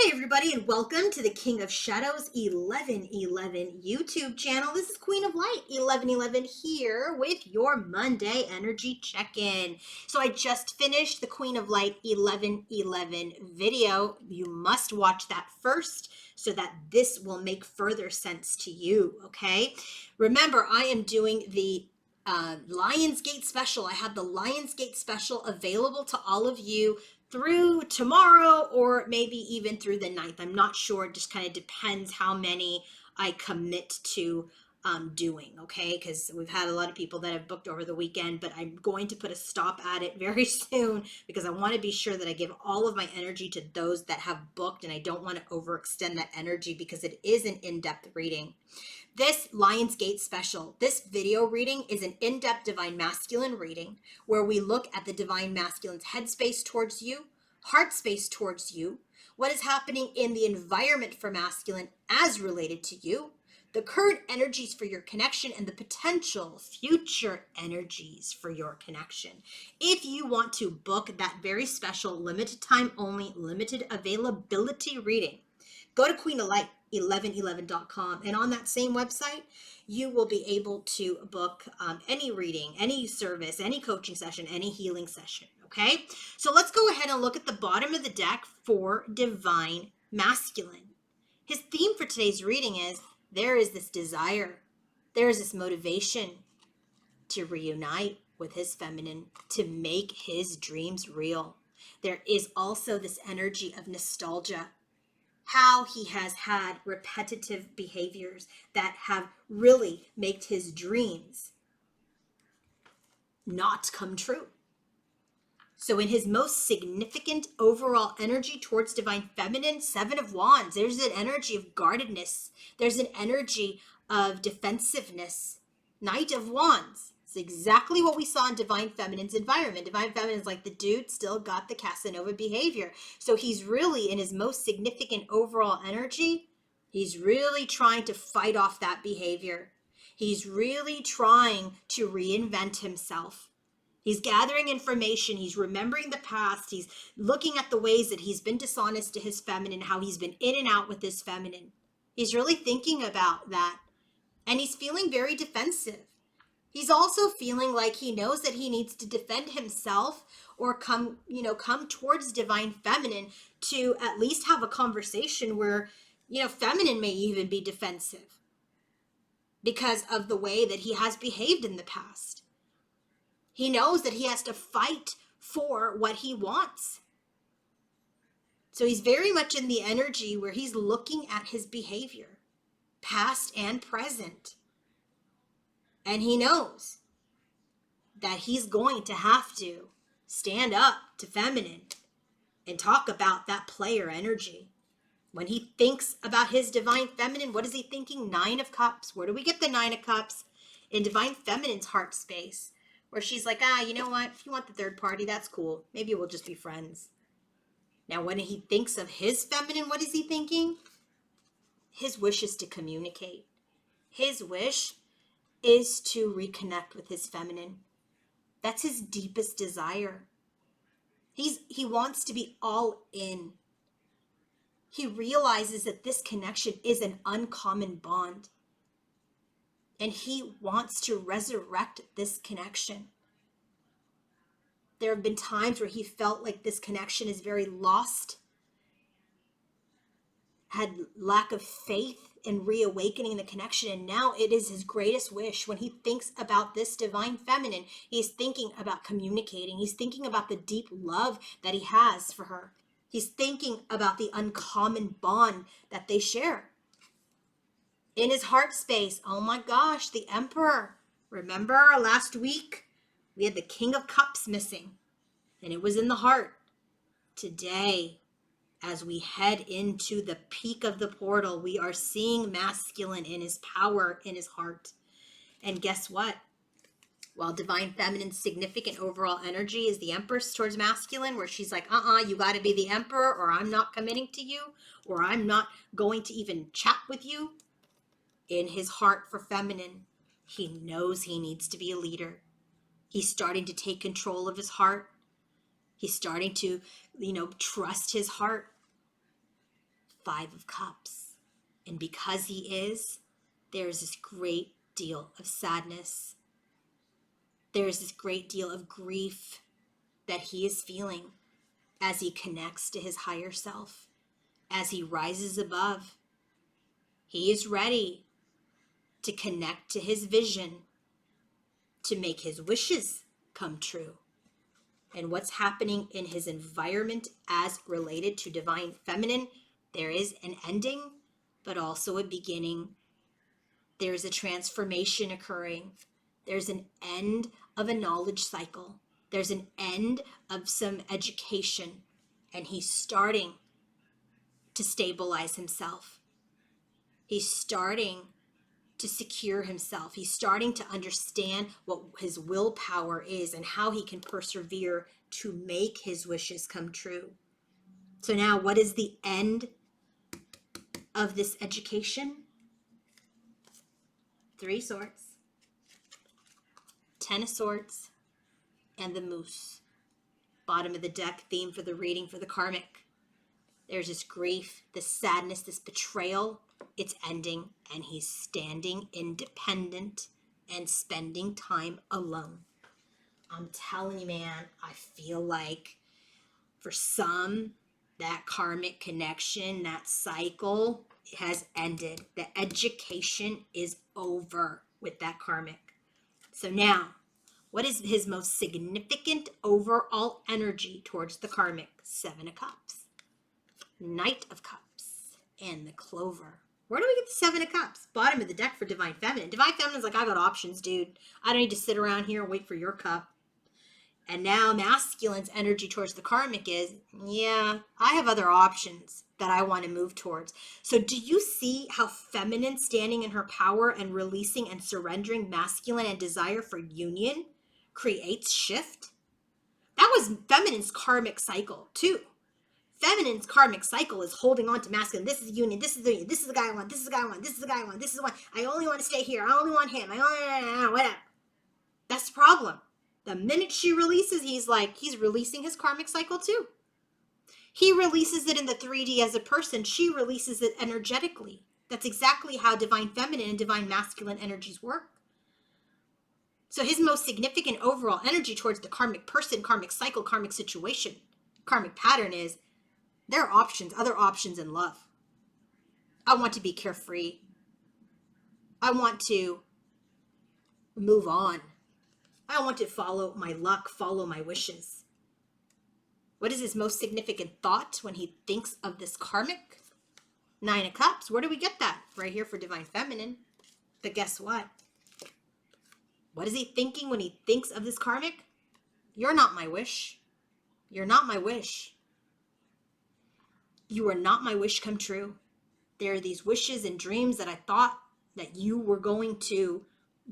Hey everybody, and welcome to the King of Shadows 1111 YouTube channel. This is Queen of Light 1111 here with your Monday energy check-in. So I just finished the Queen of Light 1111 video. You must watch that first so that this will make further sense to you, okay? Remember, I am doing the Lionsgate special. I have the Lionsgate special available to all of you through tomorrow or maybe even through the 9th. I'm not sure. It just kind of depends how many I commit to doing, okay? Because we've had a lot of people that have booked over the weekend, but I'm going to put a stop at it very soon because I want to be sure that I give all of my energy to those that have booked, and I don't want to overextend that energy because it is an in-depth reading. This Lionsgate special, this video reading is an in-depth Divine Masculine reading where we look at the Divine Masculine's headspace towards you, heart space towards you, what is happening in the environment for masculine as related to you, the current energies for your connection, and the potential future energies for your connection. If you want to book that very special, limited time only, limited availability reading, go to queenoflight1111.com, and on that same website, you will be able to book any reading, any service, any coaching session, any healing session, okay? So let's go ahead and look at the bottom of the deck for Divine Masculine. His theme for today's reading is, there is this desire, there is this motivation to reunite with his feminine, to make his dreams real. There is also this energy of nostalgia, how he has had repetitive behaviors that have really made his dreams not come true. So in his most significant overall energy towards Divine Feminine, 7 of Wands, there's an energy of guardedness. There's an energy of defensiveness. Knight of Wands. It's exactly what we saw in Divine Feminine's environment. Divine Feminine's like, the dude still got the Casanova behavior. So he's really, in his most significant overall energy, he's really trying to fight off that behavior. He's really trying to reinvent himself. He's gathering information. He's remembering the past. He's looking at the ways that he's been dishonest to his feminine, how he's been in and out with his feminine. He's really thinking about that. And he's feeling very defensive. He's also feeling like he knows that he needs to defend himself or come towards Divine Feminine to at least have a conversation where, feminine may even be defensive because of the way that he has behaved in the past. He knows that he has to fight for what he wants. So he's very much in the energy where he's looking at his behavior, past and present. And he knows that he's going to have to stand up to feminine and talk about that player energy. When he thinks about his Divine Feminine, what is he thinking? 9 of Cups. Where do we get the 9 of Cups? In Divine Feminine's heart space, where she's like, you know what? If you want the third party, that's cool. Maybe we'll just be friends. Now, when he thinks of his feminine, what is he thinking? His wish is to communicate. His wish is to reconnect with his feminine. That's his deepest desire. He wants to be all in. He realizes that this connection is an uncommon bond. And he wants to resurrect this connection. There have been times where he felt like this connection is very lost, had lack of faith in reawakening the connection, and now it is his greatest wish. When he thinks about this Divine Feminine, he's thinking about communicating. He's thinking about the deep love that he has for her. He's thinking about the uncommon bond that they share. In his heart space, oh my gosh, the Emperor. Remember last week, we had the King of Cups missing, and it was in the heart. Today, as we head into the peak of the portal, we are seeing masculine in his power, in his heart. And guess what? While Divine Feminine's significant overall energy is the Empress towards masculine, where she's like, you got to be the Emperor, or I'm not committing to you, or I'm not going to even chat with you. In his heart for feminine, he knows he needs to be a leader. He's starting to take control of his heart. He's starting to, trust his heart. Five of Cups. And because he is, there's this great deal of sadness. There's this great deal of grief that he is feeling as he connects to his higher self, as he rises above. He is ready to connect to his vision, to make his wishes come true. And what's happening in his environment as related to divine feminine, there is an ending, but also a beginning. There's a transformation occurring. There's an end of a knowledge cycle. There's an end of some education. And he's starting to stabilize himself. He's starting to secure himself. He's starting to understand what his willpower is and how he can persevere to make his wishes come true. So now, what is the end of this education? 3 swords, 10 of swords, and the moose. Bottom of the deck, theme for the reading for the karmic. There's this grief, this sadness, this betrayal. It's ending, and he's standing independent and spending time alone. I'm telling you, man, I feel like for some, that karmic connection, that cycle has ended. The education is over with that karmic. So now, what is his most significant overall energy towards the karmic? 7 of Cups, Knight of Cups, and the Clover. Where do we get the 7 of Cups? Bottom of the deck for Divine Feminine. Divine Feminine's like, I got options, dude. I don't need to sit around here and wait for your cup. And now masculine's energy towards the karmic is, yeah, I have other options that I want to move towards. So do you see how feminine standing in her power and releasing and surrendering masculine and desire for union creates shift? That was feminine's karmic cycle too. Feminine's karmic cycle is holding on to masculine. This is union. This is the union. This is the guy I want. This is the guy I want. This is the guy I want. This is the one. I only want to stay here. I only want him. I only whatever. That's the problem. The minute she releases, he's releasing his karmic cycle too. He releases it in the 3D as a person. She releases it energetically. That's exactly how divine feminine and divine masculine energies work. So his most significant overall energy towards the karmic person, karmic cycle, karmic situation, karmic pattern is there are options, other options in love. I want to be carefree. I want to move on. I want to follow my luck, follow my wishes. What is his most significant thought when he thinks of this karmic? 9 of Cups. Where do we get that? Right here for Divine Feminine. But guess what? What is he thinking when he thinks of this karmic? You're not my wish. You're not my wish. You are not my wish come true. There are these wishes and dreams that I thought that you were going to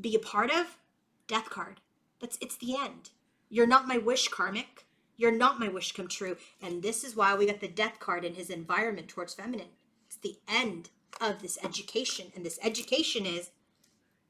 be a part of. Death card. It's the end. You're not my wish, karmic. You're not my wish come true. And this is why we got the death card in his environment towards feminine. It's the end of this education. And this education is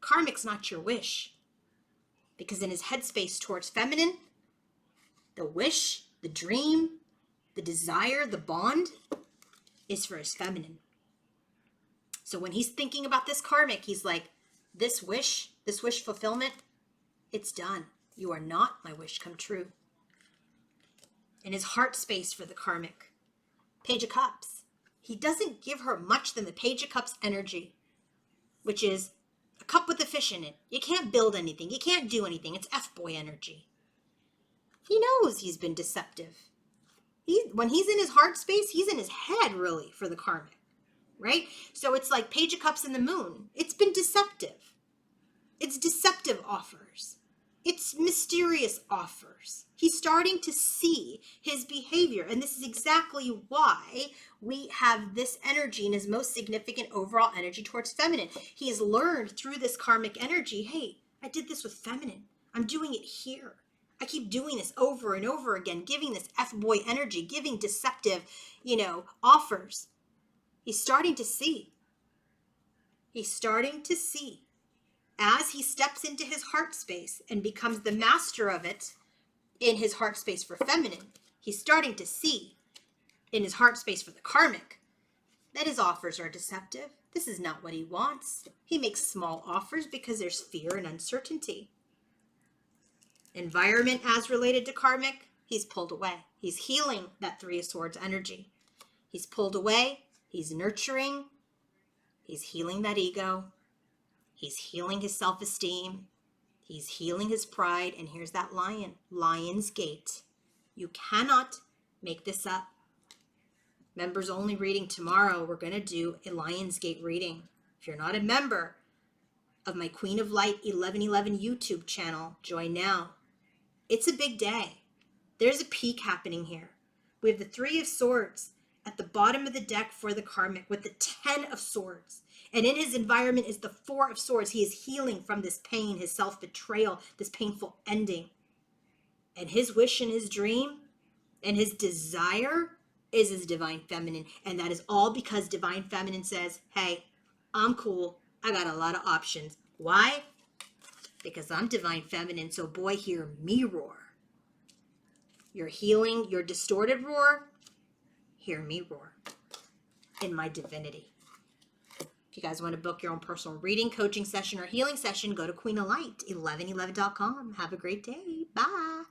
karmic's not your wish. Because in his headspace towards feminine, the wish, the dream, the desire, the bond is for his feminine. So when he's thinking about this karmic, he's like, this wish fulfillment, it's done. You are not my wish come true. In his heart space for the karmic, Page of Cups. He doesn't give her much than the Page of Cups energy, which is a cup with a fish in it. You can't build anything. You can't do anything. It's F-boy energy. He knows he's been deceptive. When he's in his heart space, he's in his head really for the karmic, right? So it's like Page of Cups and the moon. It's been deceptive. It's deceptive offers. It's mysterious offers. He's starting to see his behavior. And this is exactly why we have this energy in his most significant overall energy towards feminine. He has learned through this karmic energy, hey, I did this with feminine. I'm doing it here. I keep doing this over and over again, giving this F-boy energy, giving deceptive, offers. He's starting to see. He's starting to see. As he steps into his heart space and becomes the master of it in his heart space for feminine, he's starting to see in his heart space for the karmic that his offers are deceptive. This is not what he wants. He makes small offers because there's fear and uncertainty. Environment as related to karmic, he's pulled away. He's healing that Three of Swords energy. He's pulled away. He's nurturing. He's healing that ego. He's healing his self-esteem. He's healing his pride. And here's that lion, Lion's Gate. You cannot make this up. Members only reading tomorrow. We're going to do a Lion's Gate reading. If you're not a member of my Queen of Light 1111 YouTube channel, join now. It's a big day. There's a peak happening here. We have the Three of Swords at the bottom of the deck for the karmic with the 10 of Swords. And in his environment is the Four of Swords. He is healing from this pain, his self-betrayal, this painful ending. And his wish and his dream and his desire is his divine feminine. And that is all because divine feminine says, hey, I'm cool. I got a lot of options. Why? Because I'm divine feminine. So boy, hear me roar. You're healing your distorted roar. Hear me roar in my divinity. If you guys want to book your own personal reading, coaching session, or healing session, go to queenoflight1111.com. Have a great day. Bye.